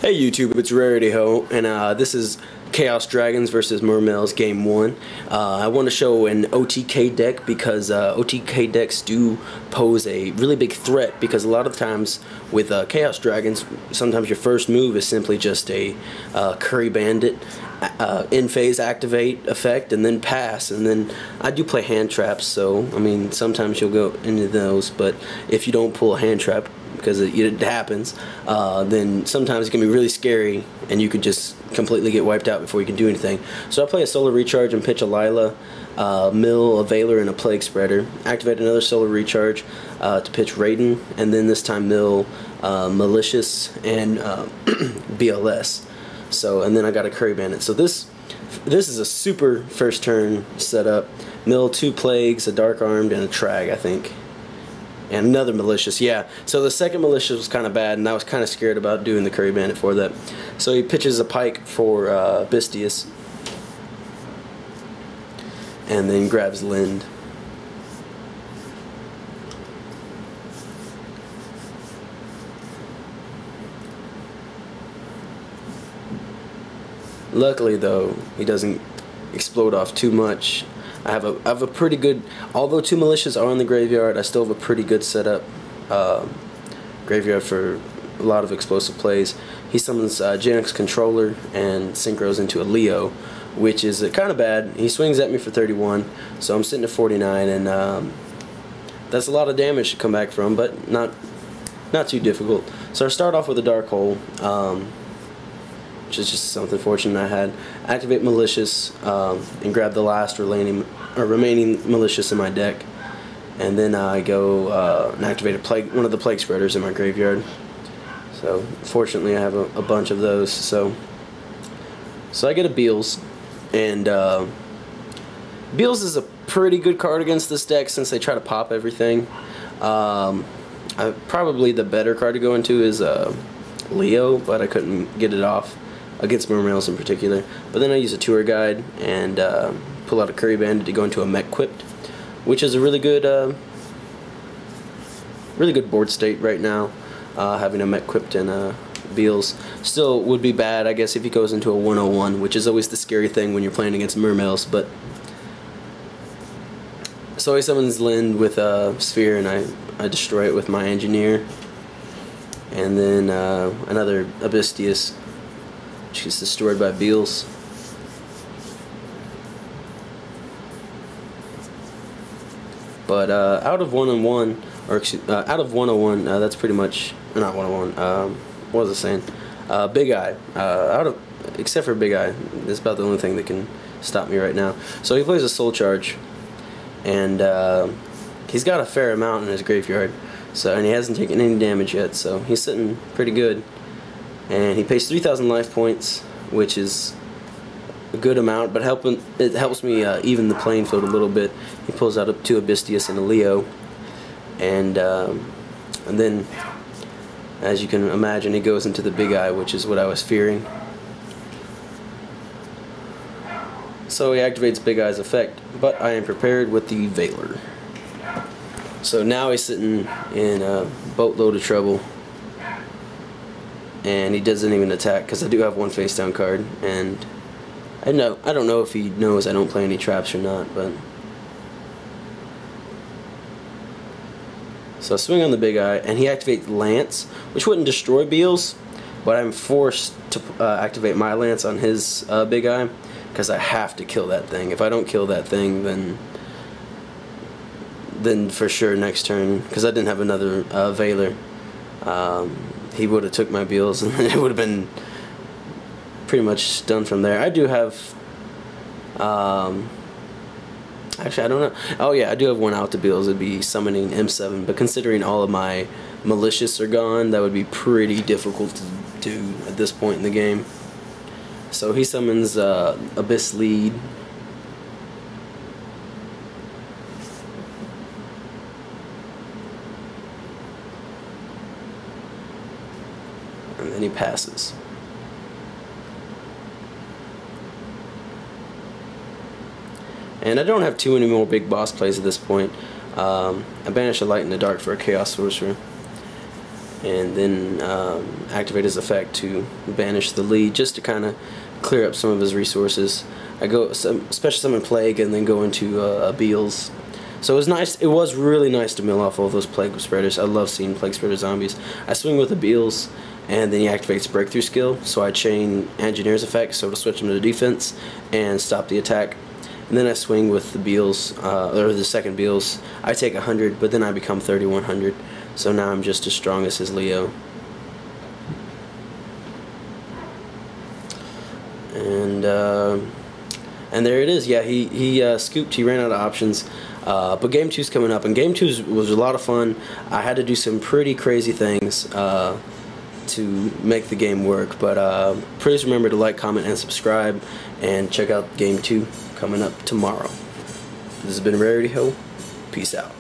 Hey YouTube, it's Rarity Ho, and this is Chaos Dragons versus Mermail's Game 1. I want to show an OTK deck because OTK decks do pose a really big threat, because a lot of times with Chaos Dragons, sometimes your first move is simply just a Curry Bandit in-phase activate effect and then pass, and then I do play hand traps, so I mean sometimes you'll go into those, but if you don't pull a hand trap, because it happens, then sometimes it can be really scary and you could just completely get wiped out before you can do anything. So I play a Solar Recharge and pitch a Lila, mill a Veiler, and a Plague Spreader. Activate another Solar Recharge to pitch Raiden, and then this time mill Malicious and BLS. So, and then I got a Curry Bandit. So this is a super first turn setup. Mill 2 Plagues, a Dark Armed, and a Trag, I think. And another Malicious, yeah. So the second Malicious was kind of bad, and I was kind of scared about doing the Curry Bandit for that. So he pitches a Pike for Bistius, and then grabs Lind. Luckily, though, he doesn't explode off too much. I have a pretty good, although 2 Malicious are in the graveyard, I still have a pretty good setup graveyard for a lot of explosive plays. He summons Janix Controller and synchros into a Leo, which is kind of bad. He swings at me for 31, so I'm sitting at 49, and that's a lot of damage to come back from, but not too difficult. So I start off with a Dark Hole, which is just something fortunate I had. Activate Malicious and grab the last remaining Malicious in my deck, and then I go and activate one of the Plague Spreaders in my graveyard. So fortunately I have a bunch of those. So I get a Beals, and Beals is a pretty good card against this deck since they try to pop everything. Probably the better card to go into is Leo, but I couldn't get it off against Mermails in particular. But then I use a Tour Guide and pull out a Curry Bandit to go into a Mech Quipped, which is a really good board state right now. Having a Mech Quipped and Beals still would be bad, I guess, if he goes into a 101, which is always the scary thing when you're playing against Mermails. But so he summons Lind with a Sphere, and I destroy it with my Engineer, and then another Abystius, which gets destroyed by Beals. But out of 101, or out of 101, that's pretty much not 101. What was I saying? Big Eye. Except for Big Eye, that's about the only thing that can stop me right now. So he plays a Soul Charge, and he's got a fair amount in his graveyard. So, and he hasn't taken any damage yet, so he's sitting pretty good. And he pays 3,000 life points, which is a good amount, but it helps me even the playing field a little bit. He pulls out up 2 Abystius and a Leo, and then, as you can imagine, he goes into the Big Eye, which is what I was fearing. So he activates Big Eye's effect, but I am prepared with the Veiler. So now he's sitting in a boatload of trouble, and he doesn't even attack because I do have one face down card, and I don't know if he knows I don't play any traps or not, but so I swing on the Big Eye, and he activates Lance, which wouldn't destroy Beals, but I'm forced to activate my Lance on his Big Eye because I have to kill that thing. If I don't kill that thing, then for sure next turn, because I didn't have another Veiler, he would have took my Beals, and it would have been pretty much done from there. I do have, actually I don't know. Oh yeah, I do have one out to Beals. It'd be summoning M7, but considering all of my Malicious are gone, that would be pretty difficult to do at this point in the game. So he summons Abyss Lead, and then he passes. And I don't have too many more big boss plays at this point. I banish a Light in the Dark for a Chaos Sorcerer. and then activate his effect to banish the lead, just to kind of clear up some of his resources. I go special summon Plague and then go into Beals. So it was nice. It was really nice to mill off all those Plague Spreaders. I love seeing Plague Spreader zombies. I swing with the Beals, and then he activates Breakthrough skill. So I chain Engineer's effect, so to switch him to defense and stop the attack. And then I swing with the Beals, or the second Beals. I take 100, but then I become 3100. So now I'm just as strong as his Leo. And there it is. Yeah, he scooped. He ran out of options. But Game 2's coming up, and Game 2 was a lot of fun. I had to do some pretty crazy things to make the game work. But please remember to like, comment, and subscribe, and check out Game 2 coming up tomorrow. This has been Rarity Ho. Peace out.